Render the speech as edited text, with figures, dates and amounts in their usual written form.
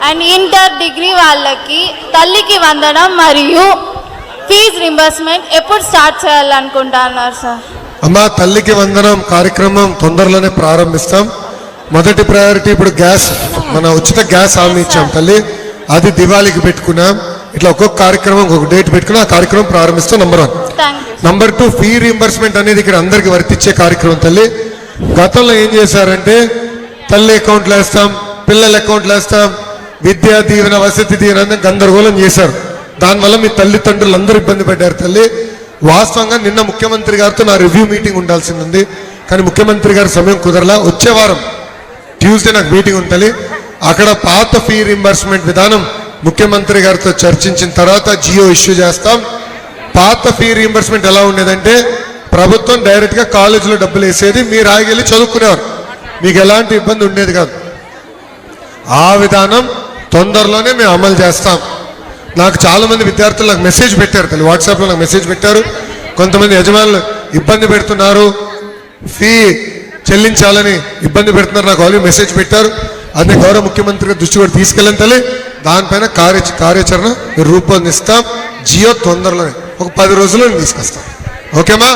And inter degree వాళ్ళకి తల్లికి వందనం మరియు ఫీజు రింబర్స్మెంట్ ఎప్పుడు స్టార్ట్ చేయాలనుకుంటున్నారు సార్? అమ్మా, తల్లికి వందనం కార్యక్రమం తొందరలోనే ప్రారంభిస్తాం. మొదటి ప్రయారిటీ ఇప్పుడు గ్యాస్, మన ఉచిత గ్యాస్ హామీ ఇచ్చాం తల్లి, అది దివాళీకి పెట్టుకున్నాం. ఇట్లా ఒక్కొక్క కార్యక్రమం ఒక్కొక్క డేట్ పెట్టుకుని ఆ కార్యక్రమం ప్రారంభిస్తాం. నంబర్ 1. నంబర్ 2, ఫీ రీంబర్స్మెంట్ అనేది ఇక్కడ అందరికి వర్తించే కార్యక్రమం తల్లి. గతంలో ఏం చేశారంటే తల్లి అకౌంట్లు వేస్తాం, పిల్లల అకౌంట్లు వేస్తాం, విద్యా దీవెన, వసతి దీవెన గందరగోళం చేశారు. దానివల్ల మీ తల్లిదండ్రులు అందరూ ఇబ్బంది పడ్డారు తల్లి. వాస్తవంగా నిన్న ముఖ్యమంత్రి గారితో నా రివ్యూ మీటింగ్ ఉండాల్సింది ఉంది, కానీ ముఖ్యమంత్రి గారి సమయం కుదరలా. వచ్చే వారం ట్యూస్డే నాకు మీటింగ్ ఉంటుంది. అక్కడ పాత ఫీ రీంబర్స్మెంట్ విధానం ముఖ్యమంత్రి గారితో చర్చించిన తర్వాత జియో ఇష్యూ చేస్తాం. పాత ఫీ రీంబర్స్మెంట్ ఎలా ఉండేదంటే ప్రభుత్వం డైరెక్ట్గా కాలేజీలో డబ్బులు వేసేది, మీరు ఆగివెళ్ళి చదువుకునేవారు, మీకు ఎలాంటి ఇబ్బంది ఉండేది కాదు. ఆ విధానం తొందరలోనే మేము అమలు చేస్తాం. నాకు చాలామంది విద్యార్థులు నాకు మెసేజ్ పెట్టారు తల్లి, వాట్సాప్లో నాకు మెసేజ్ పెట్టారు. కొంతమంది యజమానులు ఇబ్బంది పెడుతున్నారు, ఫీ చెల్లించాలని ఇబ్బంది పెడుతున్నారు, నాకు ఆల్రెడీ మెసేజ్ పెట్టారు. అదే గౌరవ ముఖ్యమంత్రి దృష్టి కూడా తీసుకెళ్ళని తల్లి. దానిపైన కార్యాచరణ రూపొందిస్తాం. జియో తొందరలోనే ఒక 10 రోజుల్లో తీసుకొస్తాం. ఓకేమా?